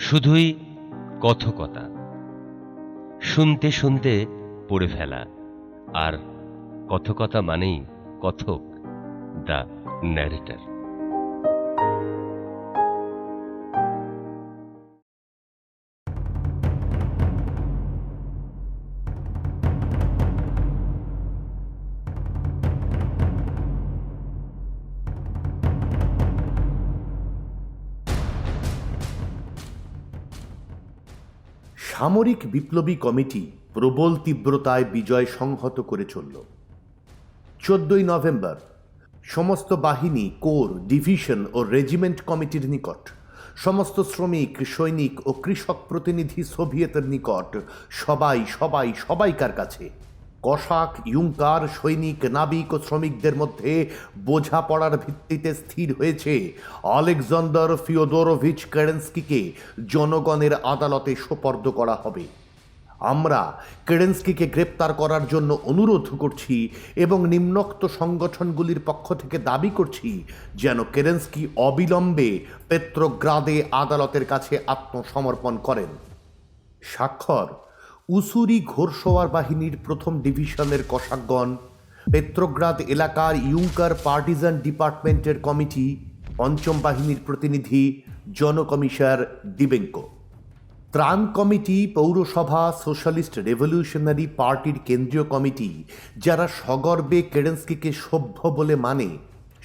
শুধুই কথকতা, শুনতে শুনতে পড়ে ফেলা। আর কথকতা মানেই কথক, দ্য ন্যারেটর। সামরিক বিপ্লবী কমিটি প্রবল তীব্রতায় বিজয় সংহত করে চলল। 14ই নভেম্বর সমস্ত বাহিনী, কোর, ডিভিশন ও রেজিমেন্ট কমিটির নিকট, সমস্ত শ্রমিক, সৈনিক ও কৃষক প্রতিনিধি সোভিয়েতের নিকট, সবাইকার কাছে কসাক, ইউঙ্কার, সৈনিক, নাবিক ও শ্রমিকদের মধ্যে বোঝাপড়ার ভিত্তিতে স্থির হয়েছে আলেকজান্ডার ফিওদোরোভিচ কেরেন্সকিকে জনগণের আদালতে সোপর্দ করা হবে। আমরা কেরেন্সকিকে গ্রেপ্তার করার জন্য অনুরোধ করছি এবং নিম্নোক্ত সংগঠনগুলির পক্ষ থেকে দাবি করছি যেন কেরেন্সকি অবিলম্বে পেত্রোগ্রাদে আদালতের কাছে আত্মসমর্পণ করেন। স্বাক্ষর উসুরি ঘোড়সওয়ার বাহিনীর প্রথম ডিভিশনের কসাকগণ, পেত্রোগ্রাদ এলাকার ইউঙ্কার পার্টিজান ডিপার্টমেন্টের কমিটি, পঞ্চম বাহিনীর প্রতিনিধি জনকমিশনার দিবেঙ্কো, ত্রাণ কমিটি, পৌরসভা, সোশ্যালিস্ট রেভলিউশনারি পার্টির কেন্দ্রীয় কমিটি, যারা সগর্বে কেরেন্সকিকে সভ্য বলে মানে,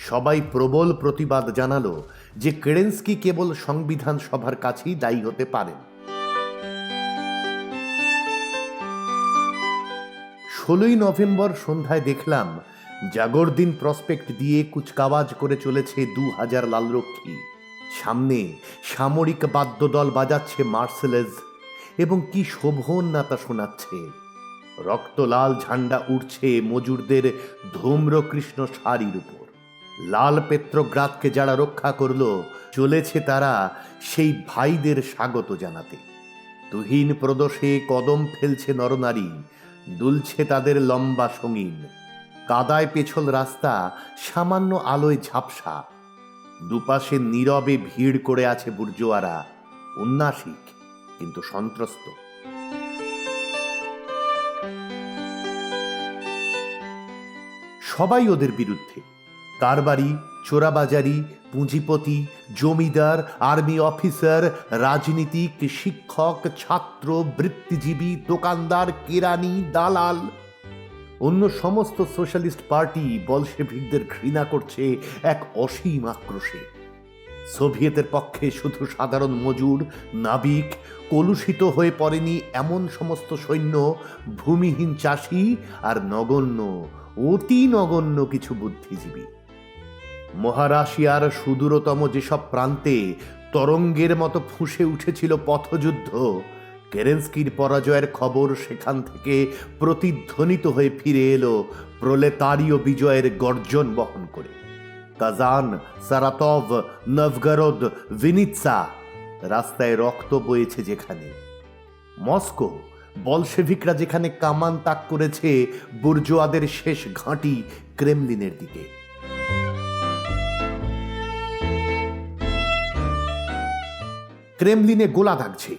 সবাই প্রবল প্রতিবাদ জানালো যে কেরেন্সকি কেবল সংবিধান সভার কাছেই দায়ী হতে পারেন। 16ই নভেম্বর সন্ধ্যায় দেখলাম জাগরদিন প্রসপেক্ট দিয়ে কুচকাওয়াজ করে চলেছে 2000 লালরক্ষী। সামনে সামরিক বাদ্যদল বাজাচ্ছে মার্সেলেজ এবং কি শোভন না তা শোনাচ্ছে। রক্তলাল ঝান্ডা উঠছে মজুরদের ধূম্রকৃষ্ণ শাড়ির উপর। লাল পেত্রোগ্রাদকে যারা রক্ষা করল, চলেছে তারা সেই ভাইদের স্বাগত জানাতে। তুহিন প্রদোষে কদম ফেলছে নরনারী, দুলছে তাদের লম্বা সঙ্গীন। কাদায় পেছল রাস্তা, সামান্য আলোয় ঝাপসা। দুপাশে নীরবে ভিড় করে আছে বুর্জোয়ারা, উন্নাসিক কিন্তু সন্ত্রস্ত। সবাই ওদের বিরুদ্ধে। কারবারি, চোরাবাজারি, পুঁজিপতি, জমিদার, আর্মি অফিসার, রাজনীতিক, শিক্ষক, ছাত্র, বৃত্তিজীবী, দোকানদার, কেরানি, দালাল। অন্য সমস্ত সোশ্যালিস্ট পার্টি বলশেভিকদের ঘৃণা করছে এক অসীম আক্রোশে। সোভিয়েতের পক্ষে শুধু সাধারণ মজুর, নাবিক, কলুষিত হয়ে পড়েনি এমন সমস্ত সৈন্য, ভূমিহীন চাষি আর নগণ্য, অতি নগণ্য কিছু বুদ্ধিজীবী। মহারাশিয়ার সুদূরতম যেসব প্রান্তে তরঙ্গের মতো ফুঁসে উঠেছিল পথযুদ্ধ, কেরেন্সকির পরাজয়ের খবর সেখান থেকে প্রতিধ্বনিত হয়ে ফিরে এলো প্রলেতারীয় বিজয়ের গর্জন বহন করে। কাজান, সারাতভ, নভগরদ, ভিনিৎসা, রাস্তায় রক্ত বয়েছে যেখানে। মস্কো, বলশেভিকরা যেখানে কামান তাক করেছে বুর্জোয়াদের শেষ ঘাঁটি ক্রেমলিনের দিকে। ক্রেমলিনে গোলা দাগছে।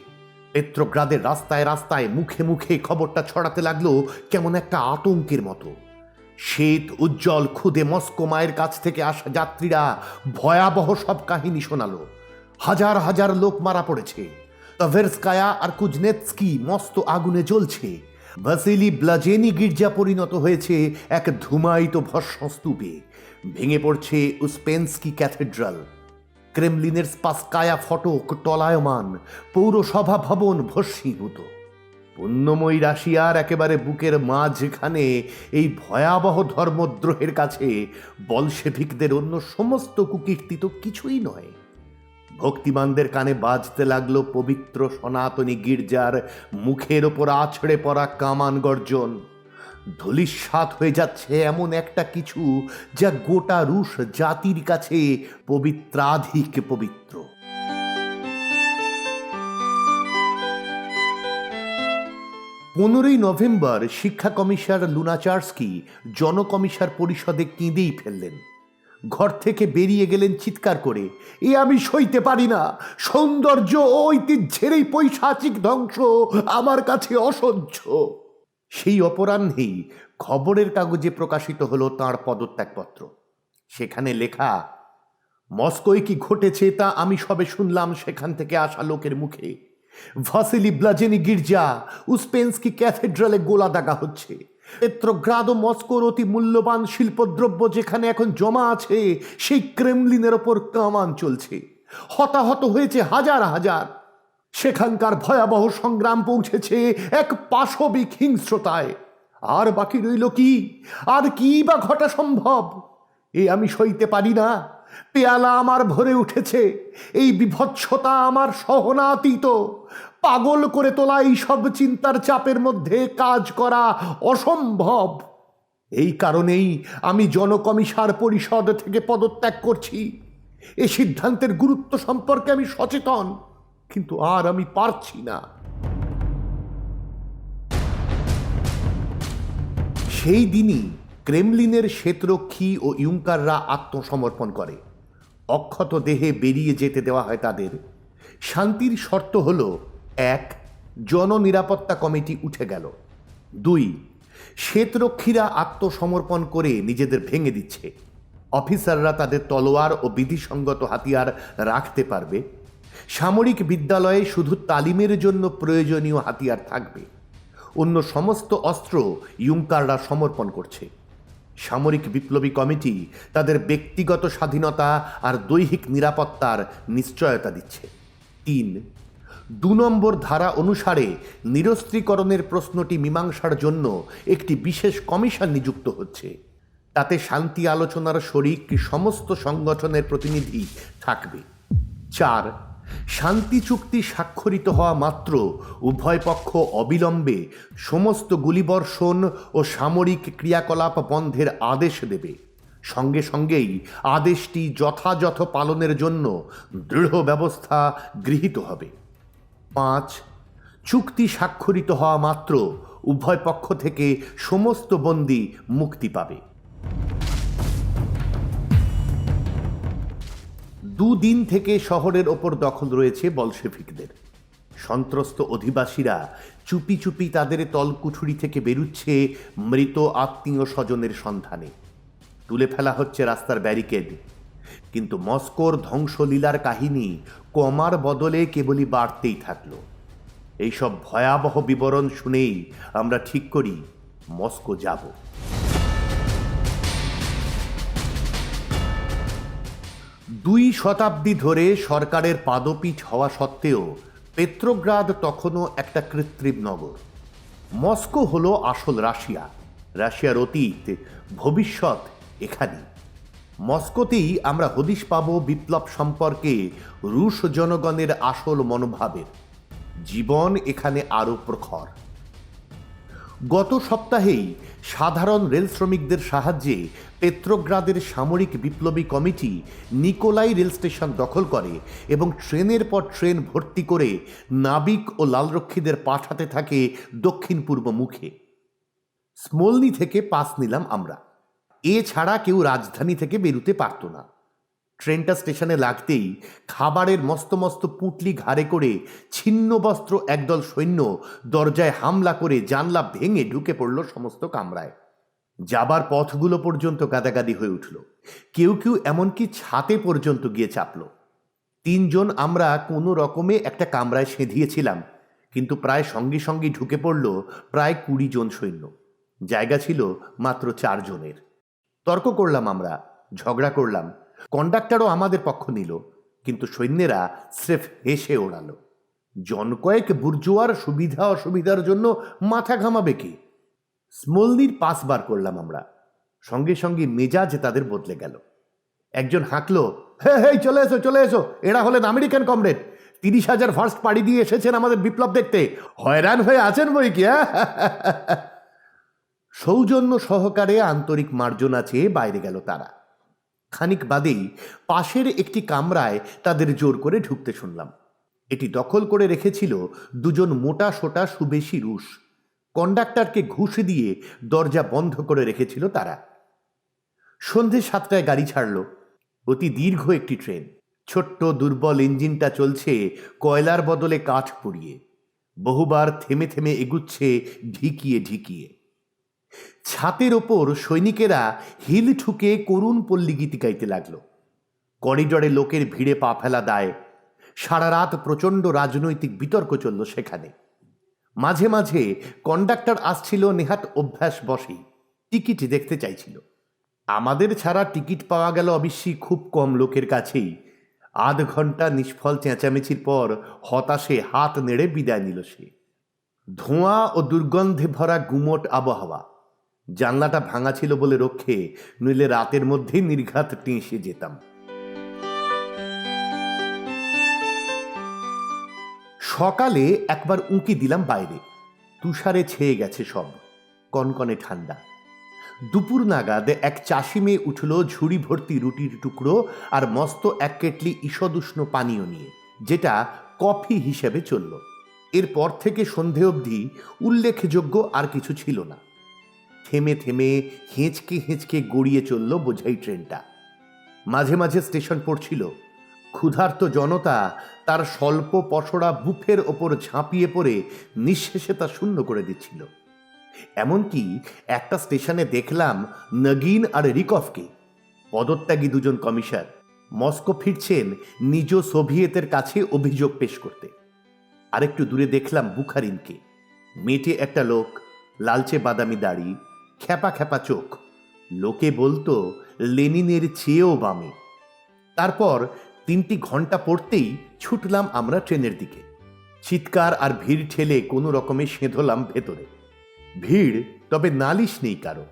পেত্রোগ্রাদের রাস্তায় রাস্তায়, মুখে মুখে খবরটা ছড়াতে লাগলো কেমন একটা আতঙ্কের মতো। শ্বেত উজ্জ্বল খুদে মস্কো মায়ের কাছ থেকে আসা যাত্রীরা ভয়াবহ সব কাহিনী শোনালো। হাজার হাজার লোক মারা পড়েছে। তভেরস্কায়া আর কুজনেৎস্কি মস্ত আগুনে জ্বলছে। ভাসিলি ব্লাজেনি গির্জা পরিণত হয়েছে এক ধূমায়িত ভস্মস্তূপে। ভেঙে পড়ছে উসপেন্সকি ক্যাথেড্রাল। ক্রেমলিনের স্পাসকায়া ফটক টলায়মান, পৌরসভা ভবন ভস্মীভূত। পুণ্যময়ী রাশিয়ার একেবারে বুকের মাঝখানে এই ভয়াবহ ধর্মদ্রোহের কাছে বলশেভিকদের অন্য সমস্ত কুকীর্তি তো কিছুই নয়। ভক্তিমানদের কানে বাজতে লাগলো পবিত্র সনাতনী গির্জার মুখের ওপর আছড়ে পড়া কামান গর্জন। ধূলিসাৎ হয়ে যাচ্ছে এমন একটা কিছু যা গোটা রুশ জাতির কাছে পবিত্রাধিক পবিত্র। 15ই নভেম্বর শিক্ষা কমিশনার লুনাচার্স্কি জনকমিশনার পরিষদে কেঁদেই ফেললেন। ঘর থেকে বেরিয়ে গেলেন চিৎকার করে, এ আমি সইতে পারি না, সৌন্দর্য ও ঐতিহ্যের এই পৈশাচিক ধ্বংস আমার কাছে অসহ্য। সেই অপরাহ্নেই খবরের কাগজে প্রকাশিত হলো তাঁর পদত্যাগপত্র। সেখানে লেখা, মস্কোয় কি ঘটেছে তা আমি সবে শুনলাম সেখান থেকে আসা লোকের মুখে। ভাসিলি ব্লাজেনি গির্জা, উসপেন্সকি ক্যাথেড্রালে গোলা দাগা হচ্ছে। পেত্রোগ্রাদ ও মস্কোর অতি মূল্যবান শিল্পদ্রব্য যেখানে এখন জমা আছে, সেই ক্রেমলিনের ওপর কামান চলছে। হতাহত হয়েছে হাজার হাজার। সেখানকার ভয়াবহ সংগ্রাম পৌঁছেছে এক পাশবিক হিংস্রতায়। আর বাকি রইল কি? আর কি বা ঘটা সম্ভব? এ আমি সইতে পারি না। পেয়ালা আমার ভরে উঠেছে। এই বিভৎসতা আমার সহনাতীত। পাগল করে তোলা এই সব চিন্তার চাপের মধ্যে কাজ করা অসম্ভব। এই কারণেই আমি জনকমিশার পরিষদ থেকে পদত্যাগ করছি। এ সিদ্ধান্তের গুরুত্ব সম্পর্কে আমি সচেতন, কিন্তু আর আমি পারছি না। সেই দিনই ক্রেমলিনের শ্বেতরক্ষী ও ইউঙ্কাররা আত্মসমর্পণ করে। অক্ষত দেহে বেরিয়ে যেতে দেওয়া হয় তাদের। শান্তির শর্ত হল, 1, জননিরাপত্তা কমিটি উঠে গেল। 2, শ্বেতরক্ষীরা আত্মসমর্পণ করে নিজেদের ভেঙে দিচ্ছে। অফিসাররা তাদের তলোয়ার ও বিধিসঙ্গত হাতিয়ার রাখতে পারবে। সামরিক বিদ্যালয়ে শুধু তালিমের জন্য প্রয়োজনীয় হাতিয়ার থাকবে। অন্য সমস্ত অস্ত্র ইউঙ্কাররা সমর্পণ করছে। সামরিক বিপ্লবী কমিটি তাদের ব্যক্তিগত স্বাধীনতা আর দৈহিক নিরাপত্তার নিশ্চয়তা দিচ্ছে। 3, 2 নম্বর ধারা অনুসারে নিরস্ত্রীকরণের প্রশ্নটি মীমাংসার জন্য একটি বিশেষ কমিশন নিযুক্ত হচ্ছে। তাতে শান্তি আলোচনার শরিক সমস্ত সংগঠনের প্রতিনিধি থাকবে। 4, শান্তি চুক্তি স্বাক্ষরিত হওয়া মাত্র উভয় পক্ষ অবিলম্বে সমস্ত গুলিবর্ষণ ও সামরিক ক্রিয়াকলাপ বন্ধের আদেশ দেবে। সঙ্গে সঙ্গেই আদেশটি যথাযথ পালনের জন্য দৃঢ় ব্যবস্থা গৃহীত হবে। 5, চুক্তি স্বাক্ষরিত হওয়া মাত্র উভয় পক্ষ থেকে সমস্ত বন্দী মুক্তি পাবে। 2 দিন থেকে শহরের ওপর দখল রয়েছে বলশেভিকদের। সন্ত্রস্ত অধিবাসীরা চুপি চুপি তাদের তলকুঠুরি থেকে বেরুচ্ছে মৃত আত্মীয় স্বজনের সন্ধানে। তুলে ফেলা হচ্ছে রাস্তার ব্যারিকেড। কিন্তু মস্কোর ধ্বংসলীলার কাহিনী কমার বদলে কেবলই বাড়তেই থাকলো। এইসব ভয়াবহ বিবরণ শুনেই আমরা ঠিক করি মস্কো যাব। 2 শতাব্দী ধরে সরকারের পাদপীঠ হওয়া সত্ত্বেও পেত্রোগ্রাদ তখনও একটা কৃত্রিম নগর। মস্কো হলো আসল রাশিয়া। রাশিয়ার অতীত, ভবিষ্যৎ এখানেই। মস্কোতেই আমরা হদিশ পাব বিপ্লব সম্পর্কে রুশ জনগণের আসল মনোভাবের। জীবন এখানে আরও প্রখর। গত সপ্তাহেই সাধারণ রেল শ্রমিকদের সাহায্যে পেত্রোগ্রাদের সামরিক বিপ্লবী কমিটি নিকোলাই রেল স্টেশন দখল করে এবং ট্রেনের পর ট্রেন ভর্তি করে নাবিক ও লালরক্ষীদের পাঠাতে থাকে দক্ষিণ পূর্ব মুখে। স্মোলনি থেকে পাস নিলাম আমরা। এছাড়া কেউ রাজধানী থেকে বেরুতে পারত না। ট্রেনটা স্টেশনে লাগতেই খাবারের মস্ত মস্ত পুঁটলি ঘাড়ে করে ছিন্ন বস্ত্র একদল সৈন্য দরজায় হামলা করে জানলা ভেঙে ঢুকে পড়ল সমস্ত কামরায়। যাবার পথগুলো পর্যন্ত গাদাগাদি হয়ে উঠল। কেউ কেউ এমনকি ছাতে পর্যন্ত গিয়ে চাপল। 3 জন আমরা কোনো রকমে একটা কামরায় সেঁধিয়েছিলাম, কিন্তু প্রায় সঙ্গে সঙ্গে ঢুকে পড়ল প্রায় 20 জন সৈন্য। জায়গা ছিল মাত্র 4 জনের। তর্ক করলাম আমরা, ঝগড়া করলাম। কন্ডাক্টরও আমাদের পক্ষ নিল, কিন্তু সৈন্যেরা স্রেফ হেসে ওড়ালো। জন কয়েক বুর্জোয়ার সুবিধা অসুবিধার জন্য মাথা ঘামাবে কি? স্মোলনির পাস বার করলাম আমরা। সঙ্গে সঙ্গে মেজাজ তাদের বদলে গেল। একজন হাঁকলো, হে হে চলে এসো চলে এসো, এরা হলেন আমেরিকান কমরেড। 30,000 ভার্স্ট পাড়ি দিয়ে এসেছেন আমাদের বিপ্লব দেখতে। হয়রান হয়ে আছেন বই কি? সৌজন্য সহকারে আন্তরিক মার্জনা চেয়ে বাইরে গেল তারা। খানিক বাদেই পাশের একটি কামরায় তাদের জোর করে ঢুকতে শুনলাম। এটি দখল করে রেখেছিল 2 জন মোটা সোটা সুবেশী রুশ। কন্ডাক্টরকে ঘুষ দিয়ে দরজা বন্ধ করে রেখেছিল তারা। সন্ধে 7টায় গাড়ি ছাড়ল। অতি দীর্ঘ একটি ট্রেন। ছোট্ট দুর্বল ইঞ্জিনটা চলছে কয়লার বদলে কাঠ পুড়িয়ে, বহুবার থেমে থেমে এগুচ্ছে ঢিকিয়ে ঢিকিয়ে। ছাতের ওপর সৈনিকেরা হিল ঠুকে করুণ পল্লী গীতি গাইতে লাগলো। করিডরে লোকের ভিড়ে পা ফেলা দায়। সারা রাত প্রচণ্ড রাজনৈতিক বিতর্ক চলল সেখানে। মাঝে মাঝে কন্ডাক্টর আসছিল নেহাত অভ্যাস বসেই, টিকিট দেখতে চাইছিল। আমাদের ছাড়া টিকিট পাওয়া গেল অবশ্যই খুব কম লোকের কাছেই। আধ ঘন্টা নিষ্ফল চেঁচামেচির পর হতাশে হাত নেড়ে বিদায় নিল সে। ধোঁয়া ও দুর্গন্ধে ভরা গুমট আবহাওয়া। জানলাটা ভাঙা ছিল বলে রক্ষে, নইলে রাতের মধ্যে নির্ঘাত টেঁসে যেতাম। সকালে একবার উঁকি দিলাম বাইরে। তুষারে ছেয়ে গেছে সব, কনকনে ঠান্ডা। দুপুর নাগাদ এক চাষি মেয়ে উঠল ঝুড়ি ভর্তি রুটির টুকরো আর মস্ত এক কেটলি ঈষদুষ্ণ পানীয় নিয়ে, যেটা কফি হিসেবে চলল। এরপর থেকে সন্ধে অবধি উল্লেখযোগ্য আর কিছু ছিল না। থেমে থেমে হেঁচকে হেঁচকে গড়িয়ে চলল বোঝাই ট্রেনটা। মাঝে মাঝে স্টেশন পড়ছিল। ক্ষুধার্ত জনতা তার স্বল্প পসরা বুফের ওপর ঝাঁপিয়ে পড়ে নিঃশেষে তা শূন্য করে দিচ্ছিল। এমনকি একটা স্টেশনে দেখলাম নগিন আর রিকফকে, পদত্যাগী দুজন কমিশনার, মস্কো ফিরছেন নিজ সোভিয়েতের কাছে অভিযোগ পেশ করতে। আরেকটু দূরে দেখলাম বুখারিনকে, মেটে একটা লোক, লালচে বাদামি দাড়ি, খ্যাপা খ্যাপা চোখ। লোকে বলতো লেনিনের চেয়েও বামে। তারপর 3টি ঘন্টা পড়তেই ছুটলাম আমরা ট্রেনের দিকে। চিৎকার আর ভিড় ঠেলে কোনো রকমে সেঁধলাম ভেতরে। ভিড়, তবে নালিশ নেই কারো।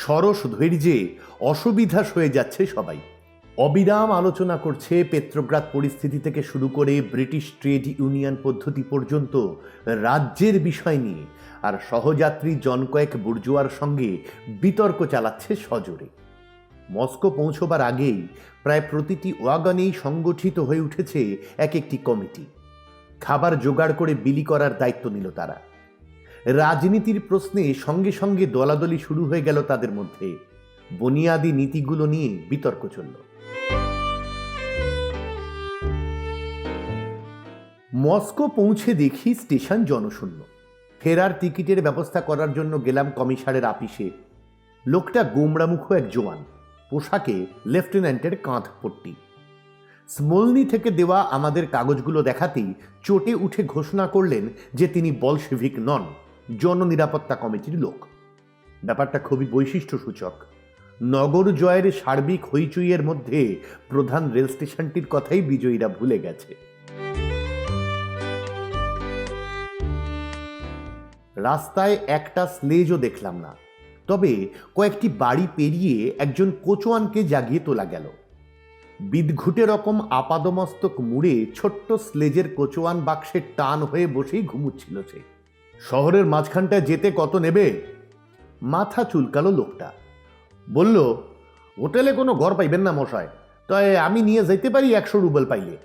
সরস ধৈর্যে অসুবিধা হয়ে যাচ্ছে সবাই। অবিরাম আলোচনা করছে পেত্রোগ্রাদ পরিস্থিতি থেকে শুরু করে ব্রিটিশ ট্রেড ইউনিয়ন পদ্ধতি পর্যন্ত রাজ্যের বিষয় নিয়ে, আর সহযাত্রী জন কয়েক বুর্জোয়ার সঙ্গে বিতর্ক চালাচ্ছে সজোরে। মস্কো পৌঁছবার আগেই প্রায় প্রতিটি ওয়াগনেই সংগঠিত হয়ে উঠেছে এক একটি কমিটি। খাবার জোগাড় করে বিলি করার দায়িত্ব নিল তারা। রাজনীতির প্রশ্নে সঙ্গে সঙ্গে দলাদলি শুরু হয়ে গেল তাদের মধ্যে। বুনিয়াদি নীতিগুলো নিয়ে বিতর্ক চলল। মস্কো পৌঁছে দেখি স্টেশন জনশূন্য। ফেরার টিকিটের ব্যবস্থা করার জন্য গেলাম কমিশনারের আপিসে। লোকটা গোমড়ামুখ এক জোয়ান, পোশাকে লেফটেন্যান্টের কাঁধ পট্টি। স্মোলনি থেকে দেওয়া আমাদের কাগজগুলো দেখাতেই চটে উঠে ঘোষণা করলেন যে তিনি বলশেভিক নন, জননিরাপত্তা কমিটির লোক। ব্যাপারটা খুবই বৈশিষ্ট্যসূচক। নগর জয়ের সার্বিক হইচইয়ের মধ্যে প্রধান রেল স্টেশনটির কথাই বিজয়ীরা ভুলে গেছে। রাস্তায় একটা স্লেজও দেখলাম না, তবে কয়েকটি বাড়ি পেরিয়ে একজন কোচোয়ানকে জাগিয়ে তোলা গেল। বিদঘুটে রকম আপাদমস্তক মুড়ে ছোট্ট স্লেজের কোচোয়ান বাক্সে টান হয়ে বসেই ঘুমুচ্ছিল সে। শহরের মাঝখানটায় যেতে কত নেবে? মাথা চুলকালো লোকটা। বলল, হোটেলে কোনো ঘর পাইবেন না মশাই, তাই আমি নিয়ে যেতে পারি 100 রুবেল পাইলে।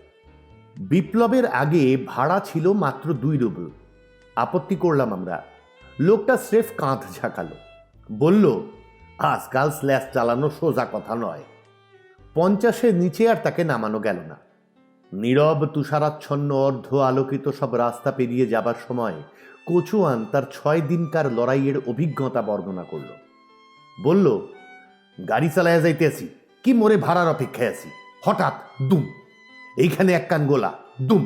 বিপ্লবের আগে ভাড়া ছিল মাত্র 2 রুবেল। আপত্তি করলাম আমরা। লোকটা স্রেফ কাঁধ ঝাঁকালো, বলল, আজকাল স্ল্যাশ চালানো সোজা কথা নয়। 50-এর নিচে আর তাকে নামানো গেল না। নীরব তুষারাচ্ছন্ন অর্ধ আলোকিত সব রাস্তা পেরিয়ে যাবার সময় কোচুয়ান তার 6 দিনকার লড়াইয়ের অভিজ্ঞতা বর্ণনা করল। বলল, গাড়ি চালায়া যাইতেছি, কি মোরে ভাড়ার অপেক্ষায় আছি, হঠাৎ দুম, এইখানে একখান গোলা, দুম,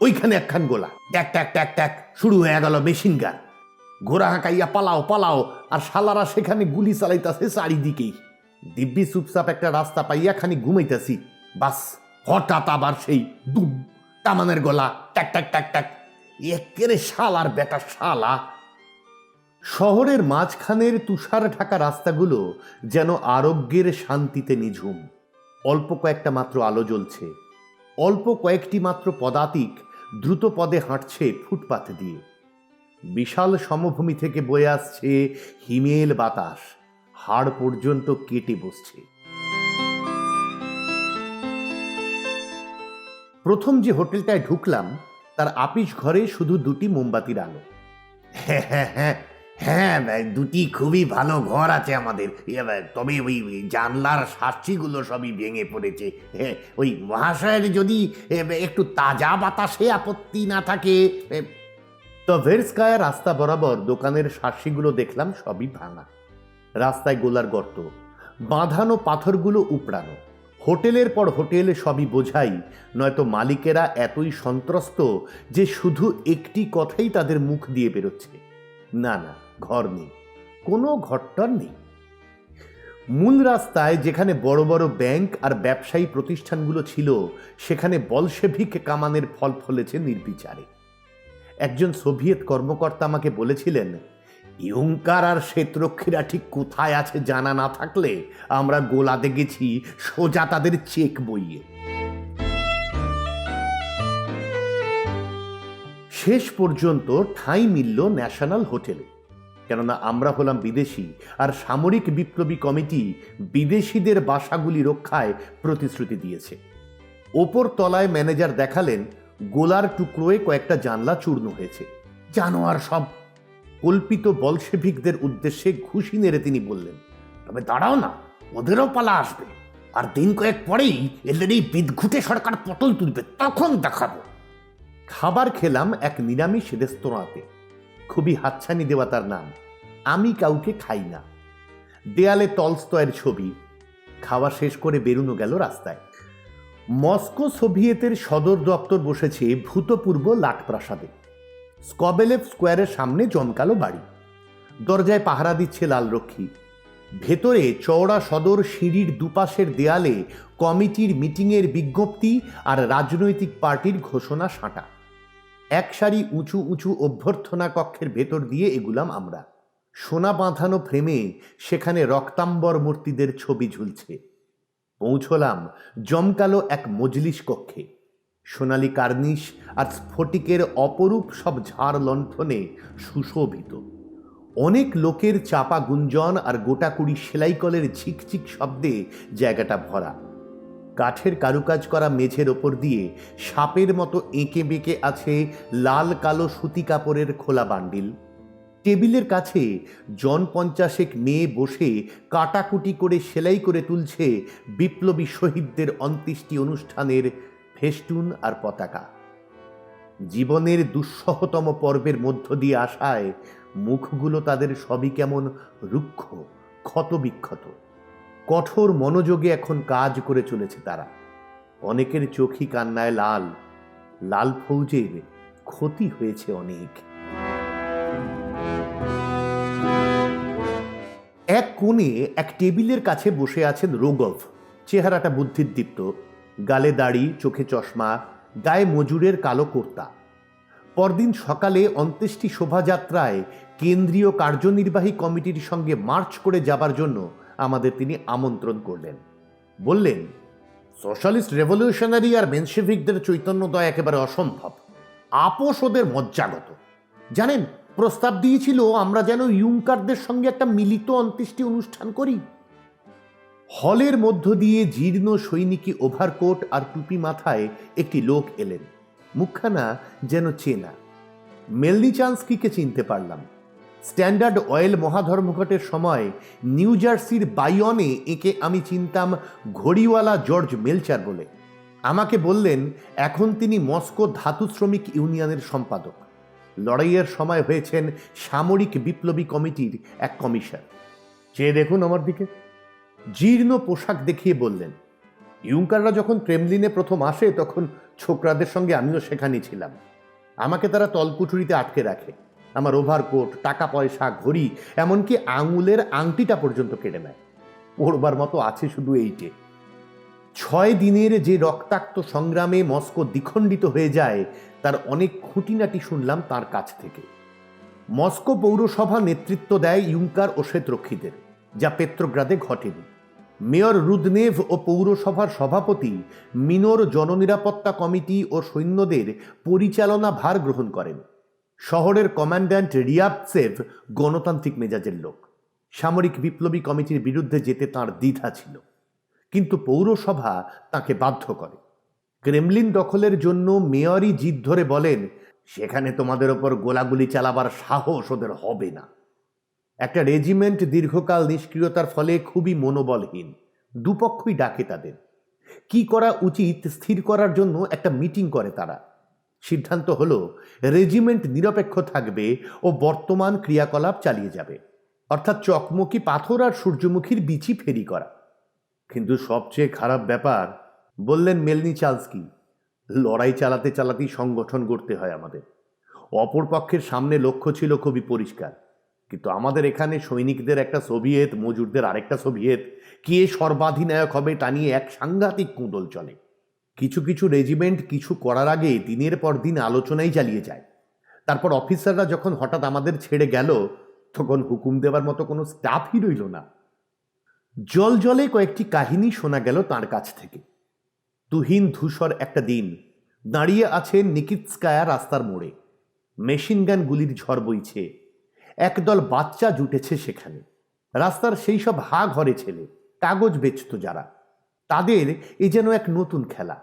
ওইখানে একখান গোলা, ট্যাক ট্যাক ট্যাক ট্যাক শুরু হয়ে গেল মেশিন গান। ঘোড়া হাঁকাইয়া পালাও পালাও, আর শালারা সেখানে গুলি চালাইতেছে চারিদিকেই। দিব্যি চুপচাপ একটা রাস্তা পাইয়া খানি ঘুমাইতেছি, বাস হঠাৎ আবার সেই দুম, কামানের গলা, ট্যাক ট্যাক ট্যাক ট্যাক। একেরে শালার বেটা শালা। শহরের মাঝখানের তুষার ঢাকা রাস্তাগুলো যেন আরোগ্যের শান্তিতে নিঝুম। অল্প কয়েকটা মাত্র আলো জ্বলছে, অল্প কয়েকটি মাত্র পদাতিক দ্রুত পদে হাঁটছে ফুটপাথ দিয়ে। বিশাল সমভূমি থেকে বয়ে আসছে হিমেল বাতাস, হাড় পর্যন্ত কেটে বসছে। প্রথম যে হোটেলটায় ঢুকলাম তার আপিস ঘরে শুধু 2টি মোমবাতির আলো। হ্যাঁ হ্যাঁ হ্যাঁ, হ্যাঁ ভাই, দুটি খুবই ভালো ঘর আছে আমাদের। তবে ওই জানলার সার্সিগুলো সবই ভেঙে পড়েছে। ওই মহাশয়ের যদি একটু তাজা বাতাসে আপত্তি না থাকে। তভেরস্কায়া রাস্তা বরাবর দোকানের সার্সিগুলো দেখলাম সবই ভাঙা, রাস্তায় গোলার গর্ত, বাঁধানো পাথরগুলো উপড়ানো। হোটেলের পর হোটেল সবই বোঝাই, নয়তো মালিকেরা এতই সন্ত্রস্ত যে শুধু একটি কথাই তাদের মুখ দিয়ে বেরোচ্ছে, না না, ঘর নেই, কোনো ঘরটর নেই। মূল রাস্তায় যেখানে বড় বড় ব্যাংক আর ব্যবসায়ী প্রতিষ্ঠানগুলো ছিল, সেখানে বলশেভিক কামানের ফল ফলেছে নির্বিচারে। একজন সোভিয়েত কর্মকর্তা আমাকে বলেছিলেন, ইউঙ্কার আর শ্বেতরক্ষীরা ঠিক কোথায় আছে জানা না থাকলে আমরা গোলাতে গেছি সোজা তাদের চেক বইয়ে। শেষ পর্যন্ত ঠাঁই মিলল ন্যাশনাল হোটেলে, কেননা আমরা হলাম বিদেশি আর সামরিক বিপ্লবী কমিটি বিদেশিদের বাসাগুলি রক্ষায় প্রতিশ্রুতি দিয়েছে। ওপর তলায় ম্যানেজার দেখালেন গোলার টুকরোয় কয়েকটা জানলা চূর্ণ হয়েছে। জানোয়ার সব! কল্পিত বলশেভিকদের উদ্দেশ্যে ঘুষি নেড়ে তিনি বললেন, তবে দাঁড়াও না, ওদেরও পালা আসবে, আর দিন কয়েক পরেই এদের এই বিদঘুটে সরকার পতন তুলবে, তখন দেখাবো। খাবার খেলাম এক নিরামিষ রেস্তোরাঁতে, খুবই হাতছানি দেওয়া তার নাম, আমি কাউকে খাই না। দেয়ালে টলস্টয়ের ছবি। খাওয়া শেষ করে বেরুনো গেল রাস্তায়। মস্কো সোভিয়েতের সদর দপ্তর বসেছে ভূতপূর্ব লাটপ্রাসাদে। স্কবেলেভ স্কোয়ারের সামনে জমকালো বাড়ি, দরজায় পাহারা দিচ্ছে লালরক্ষী। ভেতরে চওড়া সদর সিঁড়ির দুপাশের দেয়ালে কমিটির মিটিংয়ের বিজ্ঞপ্তি আর রাজনৈতিক পার্টির ঘোষণা সাঁটা। এক সারি উঁচু উঁচু অভ্যর্থনা কক্ষের ভেতর দিয়ে এগুলাম আমরা। সোনা বাঁধানো ফ্রেমে সেখানে রক্তাম্বর মূর্তিদের ছবি ঝুলছে। পৌঁছলাম জমকালো এক মজলিস কক্ষে। সোনালি কার্নিশ আর স্ফটিকের অপরূপ সব ঝাড় লণ্ঠনে সুশোভিত। অনেক লোকের চাপা গুঞ্জন আর গোটাকুড়ি সেলাইকলের ঝিকঝিক শব্দে জায়গাটা ভরা। কাঠের কারুকাজ করা মেঝের ওপর দিয়ে সাপের মতো এঁকে বেঁকে আছে লাল কালো সুতি কাপড়ের খোলা বান্ডিল। টেবিলের কাছে জন 50 মেয়ে বসে কাটাকুটি করে সেলাই করে তুলছে বিপ্লবী শহীদদের অন্ত্যেষ্টি অনুষ্ঠানের ফেস্টুন আর পতাকা। জীবনের দুঃসহতম পর্বের মধ্য দিয়ে আসায় মুখগুলো তাদের সবই কেমন রুক্ষ, ক্ষতবিক্ষত। কঠোর মনোযোগে এখন কাজ করে চলেছে তারা। অনেকের চোখই কান্নায় লাল। লাল ফৌজের ক্ষতি হয়েছে অনেক। এক কোণে এক টেবিলের কাছে বসে আছেন রোগভ। চেহারাটা বুদ্ধিদীপ্ত, গালে দাড়ি, চোখে চশমা, গায়ে মজুরের কালো কুর্তা। পরদিন সকালে অন্ত্যেষ্টি শোভাযাত্রায় কেন্দ্রীয় কার্যনির্বাহী কমিটির সঙ্গে মার্চ করে যাবার জন্য আমাদের তিনি আমন্ত্রণ করলেন। বললেন, সোশ্যালিস্ট রেভলিউশনারি আর মেনশেভিকদের চৈতন্যদয় একেবারে অসম্ভব। আপোষ ওদের মজ্জাগত। জানেন, প্রস্তাব দিয়েছিল আমরা যেন ইউঙ্কারদের সঙ্গে একটা মিলিত অন্ত্যেষ্টি অনুষ্ঠান করি। হলের মধ্য দিয়ে জীর্ণ সৈনিকি ওভারকোট আর টুপি মাথায় একটি লোক এলেন। মুখখানা যেন চেনা। মেলনিচান্সকিকে চিনতে পারলাম। স্ট্যান্ডার্ড অয়েল মহাধর্মঘটের সময় নিউ জার্সির বাইয়নে একে আমি চিনতাম ঘড়িওয়ালা জর্জ মেলচার বলে। আমাকে বললেন এখন তিনি মস্কো ধাতু শ্রমিক ইউনিয়নের সম্পাদক। লড়াইয়ের সময় হয়েছেন সামরিক বিপ্লবী কমিটির এক কমিশন। চেয়ে দেখুন আমার দিকে। জীর্ণ পোশাক দেখিয়ে বললেন, ইউঙ্কাররা যখন ক্রেমলিনে প্রথম আসে তখন ছোকরাদের সঙ্গে আমিও সেখানে ছিলাম। আমাকে তারা তলকুঠুরিতে আটকে রাখে। আমার ওভারকোট, টাকা পয়সা, ঘড়ি, এমনকি আঙুলের আংটিটা পর্যন্ত কেড়ে নেয়। পড়বার মতো আছে শুধু এইটে। 6 দিনের যে রক্তাক্ত সংগ্রামে মস্কো দ্বিখণ্ডিত হয়ে যায় তার অনেক খুঁটিনাটি শুনলাম তার কাছ থেকে। মস্কো পৌরসভা নেতৃত্ব দেয় ইউঙ্কার ও শ্বেতরক্ষীদের, যা পেত্রোগ্রাদে ঘটেনি। মেয়র রুদনেভ ও পৌরসভার সভাপতি মিনোর জননিরাপত্তা কমিটি ও সৈন্যদের পরিচালনা ভার গ্রহণ করেন। শহরের কমান্ড্যান্ট রিয়াবসেভ গণতান্ত্রিক মেজাজের লোক। সামরিক বিপ্লবী কমিটির বিরুদ্ধে যেতে তাঁর দ্বিধা ছিল, কিন্তু পৌরসভা তাকে বাধ্য করে। ক্রেমলিন দখলের জন্য মেয়রই জিদ ধরে বলেন, সেখানে তোমাদের ওপর গোলাগুলি চালাবার সাহস ওদের হবে না। একটা রেজিমেন্ট দীর্ঘকাল নিষ্ক্রিয়তার ফলে খুবই মনোবলহীন। দুপক্ষই ডাকে তাদের। কি করা উচিত স্থির করার জন্য একটা মিটিং করে তারা। সিদ্ধান্ত হলো রেজিমেন্ট নিরপেক্ষ থাকবে ও বর্তমান ক্রিয়াকলাপ চালিয়ে যাবে, অর্থাৎ চকমকি পাথর আর সূর্যমুখীর বিচি ফেরি করা। কিন্তু সবচেয়ে খারাপ ব্যাপার, বললেন মেলনিচালস্কি, লড়াই চালাতে চালাতেই সংগঠন গড়তে হয় আমাদের। অপর পক্ষের সামনে লক্ষ্য ছিল খুবই পরিষ্কার, কিন্তু আমাদের এখানে সৈনিকদের একটা সোভিয়েত, মজুরদের আরেকটা সোভিয়েত, কে সর্বাধিনায়ক হবে তা নিয়ে এক সাংঘাতিক কুঁদল চলে। কিছু কিছু রেজিমেন্ট কিছু করার আগে দিনের পর দিন আলোচনাই চালিয়ে যায়। তারপর অফিসাররা যখন হঠাৎ আমাদের ছেড়ে গেল, তখন হুকুম দেওয়ার মতো কোনো স্টাফই রইল না। জল জলে কয়েকটি কাহিনী শোনা গেল তার কাছ থেকে। তুহিন ধূসর একটা দিন দাঁড়িয়ে আছেন নিকিৎস্কায়া রাস্তার মোড়ে। মেশিনগান গুলির ঝড় বইছে। একদল বাচ্চা জুটেছে সেখানে। রাস্তার সেই সব হা ঘরে ছেলে, কাগজ বেচত যারা, তাদের এ যেন এক নতুন খেলা।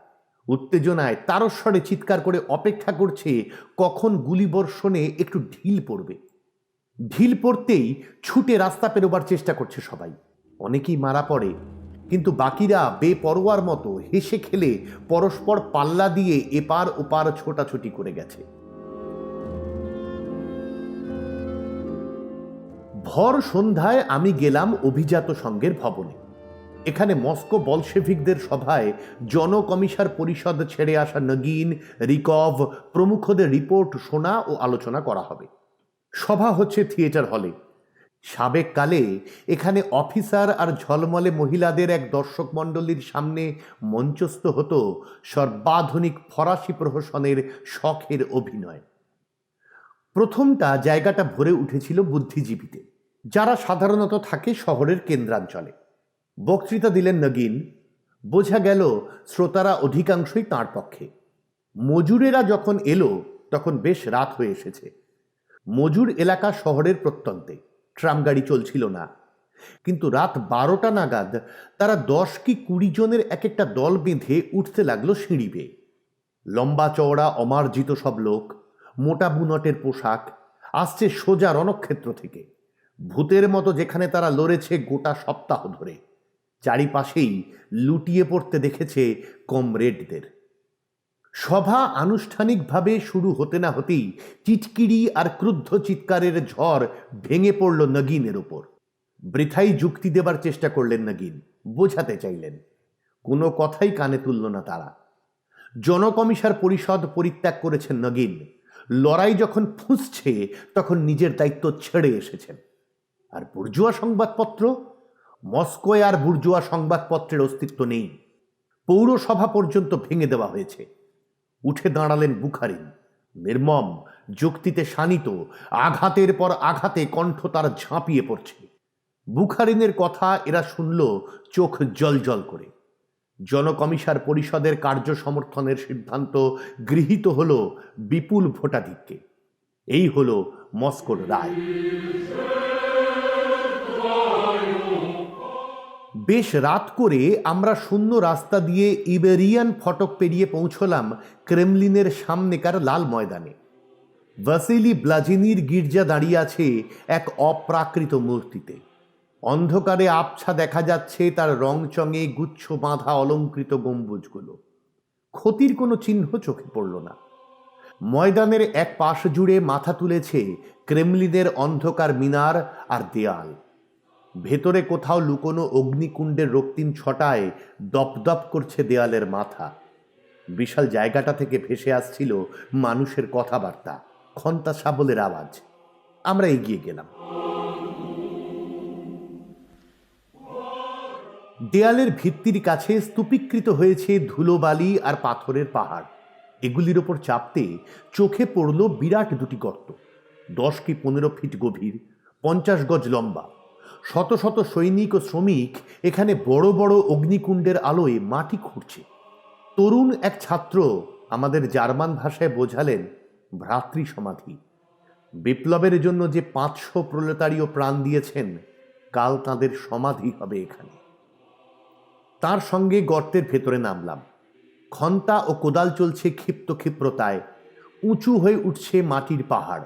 উত্তেজনায় তারস্বরে চিৎকার করে অপেক্ষা করছে কখন গুলিবর্ষণে একটু ঢিল পড়বে। ঢিল পড়তেই ছুটে রাস্তা পেরোবার চেষ্টা করছে সবাই। অনেকেই মারা পড়ে, কিন্তু বাকিরা বেপরোয়ার মতো হেসে খেলে পরস্পর পাল্লা দিয়ে এপার ওপার ছোটাছুটি করে গেছে। ভর সন্ধ্যায় আমি গেলাম অভিজাত সংঘের ভবনে। এখানে মস্কো বলশেভিকদের সভায় জনকমিশার পরিষদ ছেড়ে আসা নগিন, রিকভ প্রমুখদের রিপোর্ট শোনা ও আলোচনা করা হবে। সভা হচ্ছে থিয়েটার হলে। সাবেক কালে এখানে অফিসার আর ঝলমলে মহিলাদের এক দর্শক মণ্ডলীর সামনে মঞ্চস্থ হতো সর্বাধুনিক ফরাসি প্রহসনের শখের অভিনয়। প্রথমটা জায়গাটা ভরে উঠেছিল বুদ্ধিজীবীতে, যারা সাধারণত থাকে শহরের কেন্দ্রাঞ্চলে। বক্তৃতা দিলেন নগিন। বোঝা গেল শ্রোতারা অধিকাংশই তাঁর পক্ষে। মজুরেরা যখন এলো তখন বেশ রাত হয়ে এসেছে। মজুর এলাকা শহরের প্রত্যন্তে, ট্রাম গাড়ি চলছিল না। কিন্তু রাত 12টা নাগাদ তারা 10 কি 20 জনের এক একটা দল বেঁধে উঠতে লাগলো সিঁড়ি বেয়ে। লম্বা চওড়া অমার্জিত সব লোক, মোটা বুনটের পোশাক, আসছে সোজা রণক্ষেত্র থেকে। ভূতের মতো যেখানে তারা লড়েছে গোটা সপ্তাহ ধরে, চারিপাশেই লুটিয়ে পড়তে দেখেছে কমরেডদের। সভা আনুষ্ঠানিকভাবে শুরু হতে না হতেই টিটকিরি আর ক্রুদ্ধ চিৎকারের ঝড় ভেঙে পড়ল নগিনের ওপর। বৃথাই যুক্তি দেবার চেষ্টা করলেন নগিন, বোঝাতে চাইলেন। কোনো কথাই কানে তুলল না তারা। জনকমিশার পরিষদ পরিত্যাগ করেছেন নগিন। লড়াই যখন ফুঁসছে তখন নিজের দায়িত্ব ছেড়ে এসেছেন। আর বুর্জোয়া সংবাদপত্র? মস্কোয় আর বুর্জোয়া সংবাদপত্রের অস্তিত্ব নেই। পৌরসভা পর্যন্ত ভেঙে দেওয়া হয়েছে। উঠে দাঁড়ালেন বুখারিন, নির্মম, যুক্তিতে শানিত, আঘাতের পর আঘাতে কণ্ঠ তার ঝাঁপিয়ে পড়ছে। বুখারিনের কথা এরা শুনল চোখ জলজল করে। জনকমিশার পরিষদের কার্য সমর্থনের সিদ্ধান্ত গৃহীত হল বিপুল ভোটাধিক্যে। এই হল মস্কোর রায়। বেশ রাত করে আমরা শূন্য রাস্তা দিয়ে ইবেরিয়ান ফটক পেরিয়ে পৌঁছলাম ক্রেমলিনের সামনেকার লাল ময়দানে। ভাসিলি ব্লাজিনির গির্জা দাঁড়িয়ে আছে এক অপ্রাকৃত মূর্তিতে। অন্ধকারে আবছা দেখা যাচ্ছে তার রংচঙে গুচ্ছ বাঁধা অলঙ্কৃত গম্বুজগুলো। ক্ষতির কোনো চিহ্ন চোখে পড়ল না। ময়দানের এক পাশ জুড়ে মাথা তুলেছে ক্রেমলিনের অন্ধকার মিনার আর দেয়াল। ভেতরে কোথাও লুকোনো অগ্নিকুণ্ডের রক্তিম ছটায় দপদপ করছে দেয়ালের মাথা। বিশাল জায়গাটা থেকে ভেসে আসছিল মানুষের কথাবার্তা, খন্তা শাবলের আওয়াজ। আমরা এগিয়ে গেলাম। দেয়ালের ভিত্তির কাছে স্তূপীকৃত হয়েছে ধুলোবালি আর পাথরের পাহাড়। এগুলির ওপর চাপতে চোখে পড়ল বিরাট দুটি গর্ত, 10 কি 15 ফিট গভীর, 50 গজ লম্বা। শত শত সৈনিক ও শ্রমিক এখানে বড় বড় অগ্নিকুণ্ডের আলোয় মাটি খুঁড়ছে। তরুণ এক ছাত্র আমাদের জার্মান ভাষায় বোঝালেন ভ্রাতৃ সমাধি। বিপ্লবের জন্য যে 500 প্রলেতারীয় প্রাণ দিয়েছেন, কাল তাঁদের সমাধি হবে এখানে। তার সঙ্গে গর্তের ভেতরে নামলাম। খন্তা ও কোদাল চলছে ক্ষিপ্ত ক্ষিপ্রতায়। উঁচু হয়ে উঠছে মাটির পাহাড়,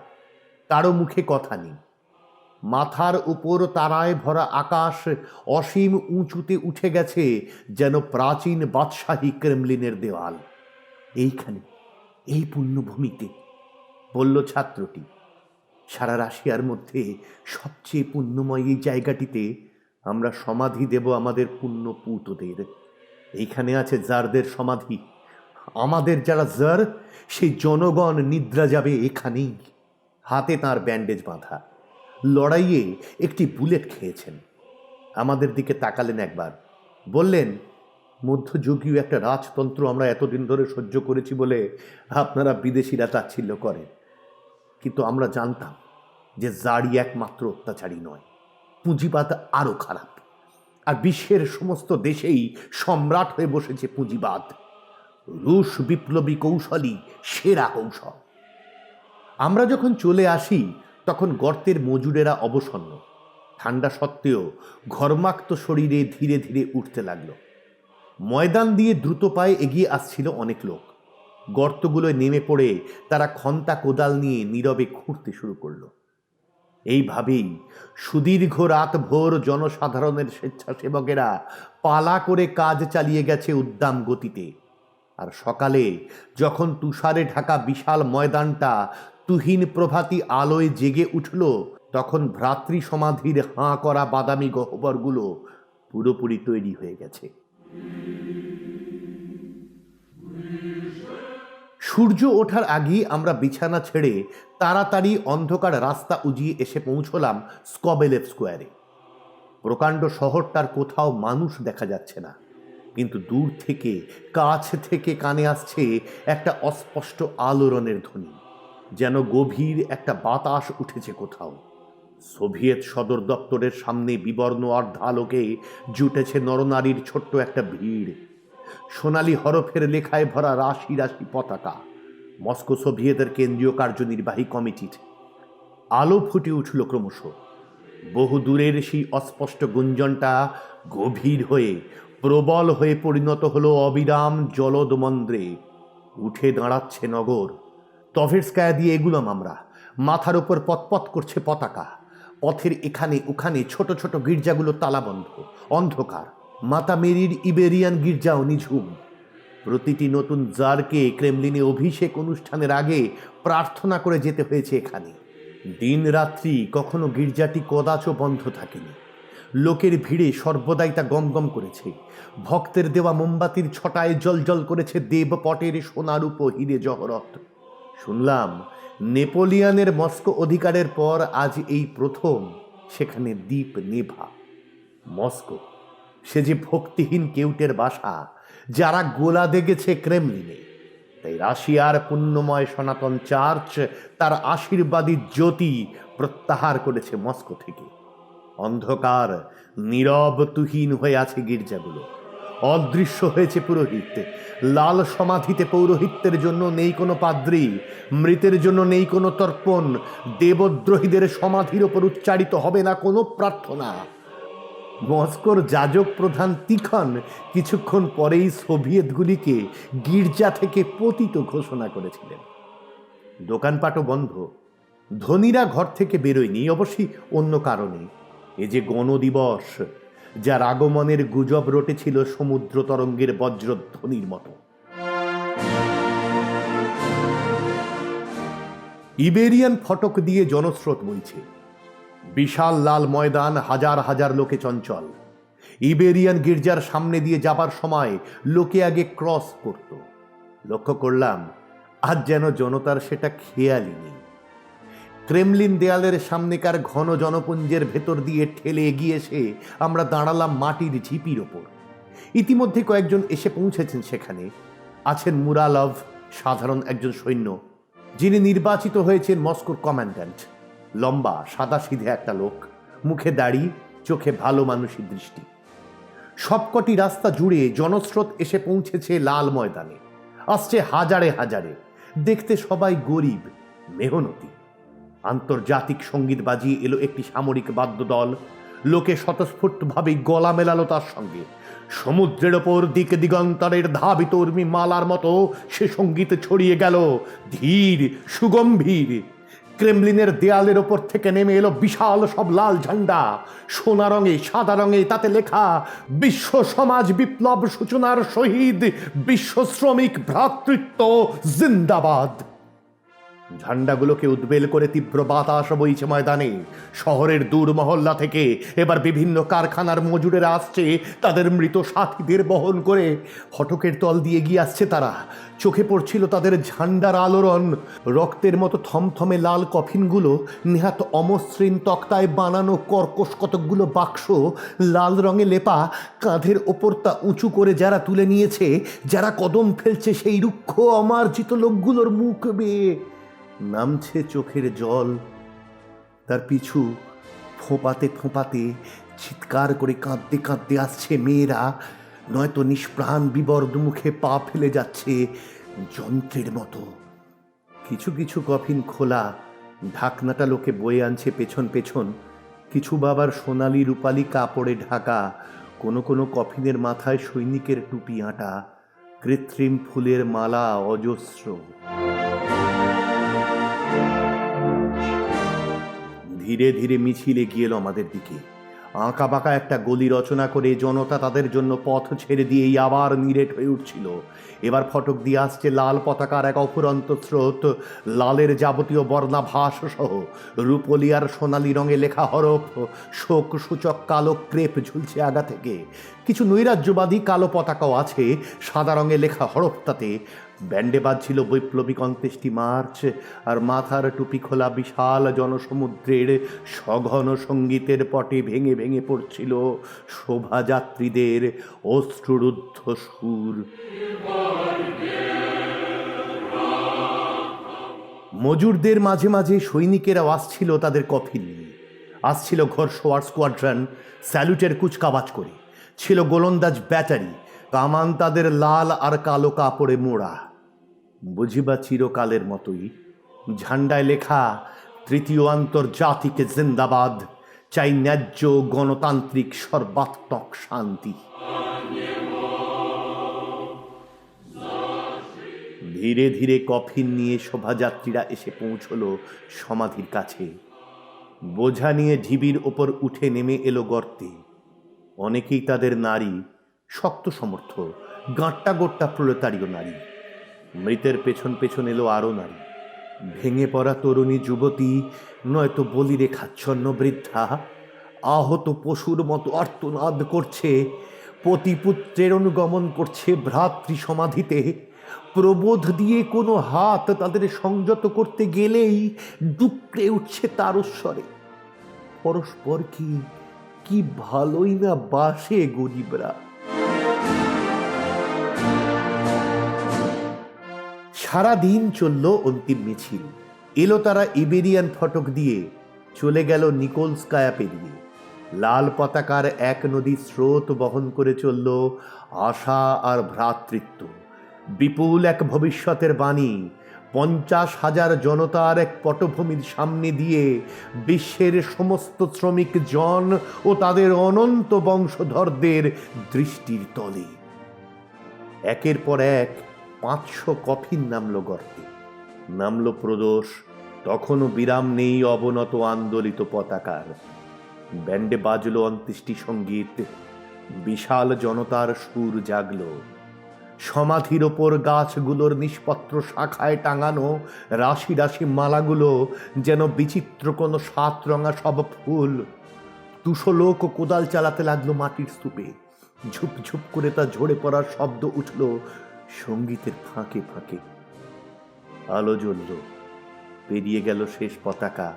কারো মুখে কথা নেই। মাথার উপর তারায় ভরা আকাশ অসীম উঁচুতে উঠে গেছে, যেন প্রাচীন বাদশাহী ক্রেমলিনের দেওয়াল। এইখানে, এই পুণ্যভূমিতে, বলল ছাত্রটি। সারা রাশিয়ার মধ্যে সবচেয়ে পুণ্যময় এই জায়গাটিতে আমরা সমাধি দেব আমাদের পুণ্যপূতদের। এইখানে আছে জারদের সমাধি। আমাদের যারা জার, সেই জনগণ নিদ্রা যাবে এখানেই। হাতে তার ব্যান্ডেজ বাঁধা, লড়াইয়ে একটি বুলেট খেয়েছেন। আমাদের দিকে তাকালেন একবার, বললেন, মধ্যযুগীয় একটা রাজতন্ত্র আমরা এতদিন ধরে সহ্য করেছি বলে আপনারা বিদেশিরা তাচ্ছিল্য করেন, কিন্তু আমরা জানতাম যে জারি একমাত্র অত্যাচারী নয়, পুঁজিবাদ আরও খারাপ। আর বিশ্বের সমস্ত দেশেই সম্রাট হয়ে বসেছে পুঁজিবাদ। রুশ বিপ্লবী কৌশলই সেরা কৌশল। আমরা যখন চলে আসি তখন গর্তের মজুরেরা অবসন্ন। ঠান্ডা সত্ত্বেও ঘর্মাক্ত শরীরে ধীরে ধীরে উঠতে লাগলো। ময়দান দিয়ে দ্রুত পায়ে এগিয়ে আসছিল অনেক লোক। গর্তগুলোয় নেমে পড়ে তারা খন্তা কোদাল নিয়ে নীরবে খুঁড়তে শুরু করলো। এইভাবেই সুদীর্ঘ রাত ভোর জনসাধারণের স্বেচ্ছাসেবকেরা পালা করে কাজ চালিয়ে গেছে উদ্দাম গতিতে। আর সকালে যখন তুষারে ঢাকা বিশাল ময়দানটা তুহিন প্রভাতী আলোয় জেগে উঠল, তখন ভ্রাতৃ সমাধির হাঁ করা বাদামি গহ্বরগুলো পুরোপুরি তৈরি হয়ে গেছে। সূর্য ওঠার আগেই আমরা বিছানা ছেড়ে তাড়াতাড়ি অন্ধকার রাস্তা উজিয়ে এসে পৌঁছলাম স্কবেলেভ স্কোয়ারে। প্রকাণ্ড শহরটার কোথাও মানুষ দেখা যাচ্ছে না, কিন্তু দূর থেকে, কাছ থেকে কানে আসছে একটা অস্পষ্ট আলোড়নের ধ্বনি, যেন গভীর একটা বাতাস উঠেছে কোথাও। সোভিয়েত সদর দপ্তরের সামনে বিবর্ণ অর্ধালোকে জুটেছে নরনারীর ছোট্ট একটা ভিড়। সোনালি হরফের লেখায় ভরা রাশি রাশি পতাকা, মস্কো সোভিয়েতের কেন্দ্রীয় কার্যনির্বাহী কমিটির। আলো ফুটে উঠল ক্রমশ। বহু দূরের সেই অস্পষ্ট গুঞ্জনটা গভীর হয়ে, প্রবল হয়ে পরিণত হলো অবিরাম জলদ মন্দ্রে। উঠে দাঁড়াচ্ছে নগর। তভেরস্কায়া দিয়ে এগুলাম আমরা। মাথার ওপর পতপত করছে পতাকা। পথের এখানে ওখানে ছোট ছোট গির্জাগুলো তালাবন্ধ, অন্ধকার। মাতা মেরির ইবেরিয়ান গির্জাও নিঝুম। প্রতিটি নতুন জারকে ক্রেমলিনে অভিষেক অনুষ্ঠানের আগে প্রার্থনা করে যেতে হয়েছে এখানে। দিন রাত্রি কখনো গির্জাটি কদাচও বন্ধ থাকেনি। লোকের ভিড়ে সর্বদাই তা গমগম করেছে। ভক্তের দেওয়া মোমবাতির ছটায় জলজল করেছে দেবপটের সোনারূপ হিরে জহরত। শুনলাম নেপোলিয়নের মস্কো অধিকারের পর আজ এই প্রথম সেখানে দ্বীপ নেভা। মস্কো, সে যে ভক্তিহীন কেউটের বাসা, যারা গোলা দেগেছে ক্রেমলিনে। তাই রাশিয়ার পুণ্যময় সনাতন চার্চ তার আশীর্বাদী জ্যোতি প্রত্যাহার করেছে মস্কো থেকে। অন্ধকার, নীরব, তুহিন হয়ে আছে গির্জাগুলো। অদৃশ্য হয়েছে পুরোহিত। লাল সমাধিতে পৌরোহিত্যের জন্য নেই কোনো পাদ্রী, মৃতের জন্য নেই কোনো তর্পণ, দেবদ্রোহীদের সমাধির ওপর উচ্চারিত হবে না কোনো প্রার্থনা। মস্কোর যাজক প্রধান তিখন কিছুক্ষণ পরেই সোভিয়েতগুলিকে গির্জা থেকে পতিত ঘোষণা করেছিলেন। দোকানপাটও বন্ধ। ধনীরা ঘর থেকে বেরোয়নি, অবশ্যই অন্য কারণে। এ যে গণদিবস, যার আগমনের গুজব রটেছিল সমুদ্র তরঙ্গের বজ্রধ্বনির মতো। ইবেরিয়ান ফটক দিয়ে জনস্রোত বইছে। বিশাল লাল ময়দান, হাজার হাজার লোকে চঞ্চল। ইবেরিয়ান গির্জার সামনে দিয়ে যাবার সময় লোকে আগে ক্রস করত। লক্ষ্য করলাম আজ যেন জনতার সেটা খেয়ালই নেই। ক্রেমলিন দেয়ালের সামনেকার ঘন জনপুঞ্জের ভেতর দিয়ে ঠেলে এগিয়ে এসে আমরা দাঁড়ালাম মাটির ঝিপির ওপর। ইতিমধ্যে কয়েকজন এসে পৌঁছেছেন সেখানে। আছেন মুরালভ, সাধারণ একজন সৈন্য, যিনি নির্বাচিত হয়েছেন মস্কোর কমান্ড্যান্ট। লম্বা, সাদাসিধে একটা লোক, মুখে দাড়ি, চোখে ভালো মানুষী দৃষ্টি। সবকটি রাস্তা জুড়ে জনস্রোত এসে পৌঁছেছে লাল ময়দানে। আসছে হাজারে হাজারে। দেখতে সবাই গরিব, মেহনতি। আন্তর্জাতিক সঙ্গীত বাজিয়ে এলো একটি সামরিক বাদ্যদল। লোকে স্বতঃস্ফূর্তভাবে গলা মেলালো তার সঙ্গে। সমুদ্রের ওপর দিক দিগন্তরের ধাবিত উর্মি মালার মতো সে সঙ্গীত ছড়িয়ে গেল, ধীর, সুগম্ভীর। ক্রেমলিনের দেয়ালের ওপর থেকে নেমে এলো বিশাল সব লাল ঝান্ডা, সোনা রঙে সাদা রঙে, তাতে লেখা বিশ্ব সমাজ বিপ্লব সূচনার শহীদ বিশ্ব শ্রমিক ভ্রাতৃত্ব জিন্দাবাদ। ঝান্ডাগুলোকে উদ্বেল করে তীব্র বাতাস বইছে ময়দানে। শহরের দূর মহল্লা থেকে এবার বিভিন্ন কারখানার মজুরেরা আসছে তাদের মৃত সাথীদের বহন করে। ফটকের তল দিয়ে এগিয়ে আসছে তারা। চোখে পড়ছিল তাদের ঝান্ডার আলোড়ন। রক্তের মতো থমথমে লাল কফিনগুলো, নেহাত অমসৃণ তক্তায় বানানো কর্কশ কতকগুলো বাক্স, লাল রঙে লেপা, কাঁধের ওপর তা উঁচু করে যারা তুলে নিয়েছে, যারা কদম ফেলছে সেই রুক্ষ অমার্জিত লোকগুলোর মুখ বেয়ে নামছে চোখের জল। তার পিছু ফোঁপাতে ফোঁপাতে চিৎকার করে কাঁদতে কাঁদতে আসছে মেয়েরা, নয়তো নিষ্প্রাণ বিবর্দ মুখে পা ফেলে যাচ্ছে যন্ত্রের মতো। কিছু কিছু কফিন খোলা, ঢাকনাটা লোকে বয়ে আনছে পেছন পেছন। কিছু বাবার সোনালি রূপালি কাপড়ে ঢাকা, কোনো কোনো কফিনের মাথায় সৈনিকের টুপি আঁটা, কৃত্রিম ফুলের মালা অজস্র। ধীরে ধীরে মিছিল এগিয়ে এলো আমাদের দিকে। আঁকা বাঁকা একটা গলি রচনা করে জনতা তাদের জন্য পথ ছেড়ে দিয়েই আবার নিরেট হয়ে উঠছিল। এবার ফটক দিয়ে আসছে লাল পতাকার এক অফুরন্ত স্রোত। লালের যাবতীয় বর্ণাভাস সহ রূপলি আর সোনালি রঙে লেখা হরফ, শোক সূচক কালো ক্রেপ ঝুলছে আগা থেকে। কিছু নৈরাজ্যবাদী কালো পতাকাও আছে সাদা রঙে লেখা হরফ তাতে। ব্যান্ডে বাজছিল বৈপ্লবিক অন্ত্যেষ্টি মার্চ, আর মাথার টুপি খোলা বিশাল জনসমুদ্রের সঘন সঙ্গীতের পটে ভেঙে ভেঙে পড়ছিল শোভাযাত্রীদের অশ্রুরুদ্ধ সুর। মজুরদের মাঝে মাঝে সৈনিকেরাও আসছিল তাদের কফিন নিয়ে। আসছিল ঘোড়সওয়ার স্কোয়াড্রন স্যালুটের কুচকাওয়াজ করে। ছিল গোলন্দাজ ব্যাটারি, কামান তাদের লাল আর কালো কাপড়ে মোড়া। বুঝিবা চিরকালের মতোই ঝান্ডায় লেখা তৃতীয় আন্তর্জাতিক জিন্দাবাদ, চাই ন্যায্য গণতান্ত্রিক সর্বাত্মক শান্তি। ধীরে ধীরে কফিন নিয়ে শোভাযাত্রীরা এসে পৌঁছলো সমাধির কাছে। বোঝা নিয়ে ঢিবির ওপর উঠে নেমে এলো গর্তে। অনেকেই তাদের নারী, শক্ত সমর্থ, গাঁট্টা গোট্টা প্রলেতারীয় নারী। মৃতের পেছন পেছন এলো আরও নারী, ভেঙে পড়া তরুণী যুবতী, নয়তো বলিরেখাচ্ছন্ন বৃদ্ধা। আহত পশুর মতো আর্তনাদ করছে, পতিপুত্রের অনুগমন করছে ভ্রাতৃ সমাধিতে। প্রবোধ দিয়ে কোনো হাত তাদের সংযত করতে গেলেই ডুকরে উঠছে তারস্বরে। পরস্পর কি ভালোই না বাসে গরিবরা। সারা দিন চলল অন্তিম মিছিল। এলো তারা ইবেরিয়ান ফটক দিয়ে, চলে গেল নিকোলস্কায়া পেরিয়ে। লাল পতাকার এক নদী স্রোত বহন করে চলল আশা আর ভ্রাতৃত্ব। বিপুল এক ভবিষ্যতের বাণী 50,000 জনতার এক পটভূমির সামনে দিয়ে বিশ্বের সমস্ত শ্রমিক জন ও তাদের অনন্ত বংশধরদের দৃষ্টির তলে। একের পর এক 500 কফিন নামলো গর্তে, নামলো প্রদোষ। তখনও বিরাম নেই অবনত আন্দোলিত পতাকার। ব্যান্ডে বাজলো অন্ত্যেষ্টি সঙ্গীত, বিশাল জনতার সুর জাগলো। সমাধির ওপর গাছগুলোর নিষ্পত্র শাখায় টাঙানো রাশি রাশি মালাগুলো যেন বিচিত্র কোনো 7 রঙা সব ফুল। 200 লোক কোদাল চালাতে লাগলো মাটির স্তূপে। ঝুপঝুপ করে তা ঝরে পড়ার শব্দ উঠল সঙ্গীতের ফাঁকে ফাঁকে। আলো জ্বলল, পেরিয়ে গেল শেষ পতাকা,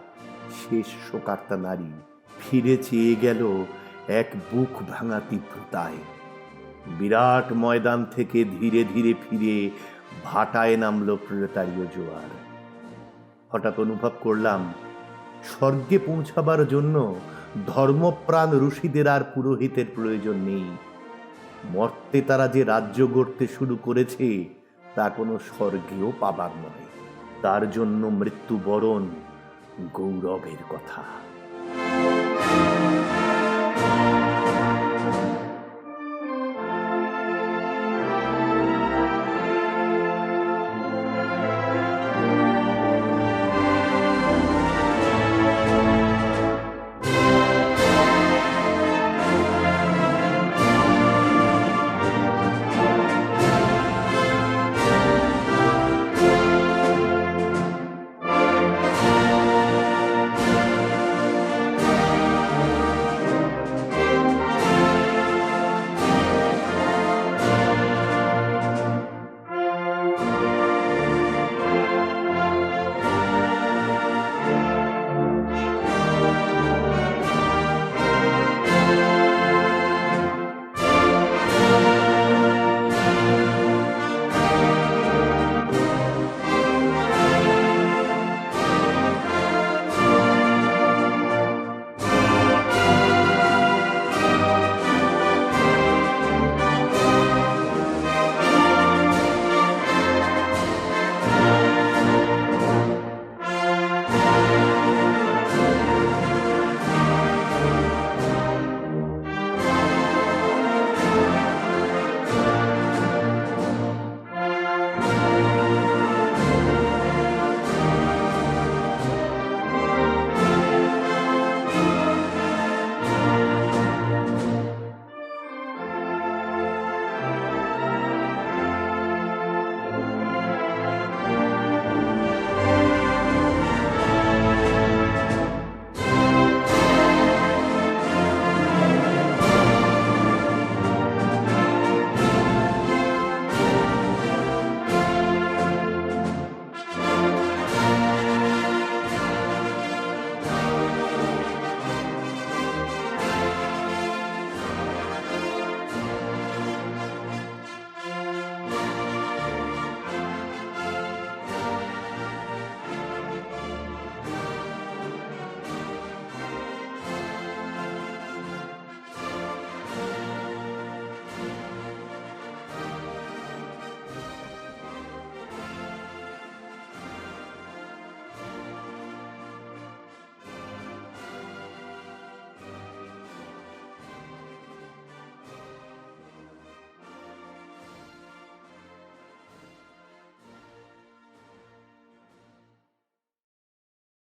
শেষ শোকার্তা নারী। ফিরে চেয়ে গেল এক বুক ভাঙা তীব্রতায়। বিরাট ময়দান থেকে ধীরে ধীরে ফিরে ভাটায় নামলো প্রলেতারীয় জোয়ার। হঠাৎ অনুভব করলাম, স্বর্গে পৌঁছাবার জন্য ধর্মপ্রাণ ঋষিদের আর পুরোহিতের প্রয়োজন নেই। মর্তে তারা যে রাজ্য গড়তে শুরু করেছে তা কোনো স্বর্গেও পাবার নয়। তার জন্য মৃত্যুবরণ গৌরবের কথা।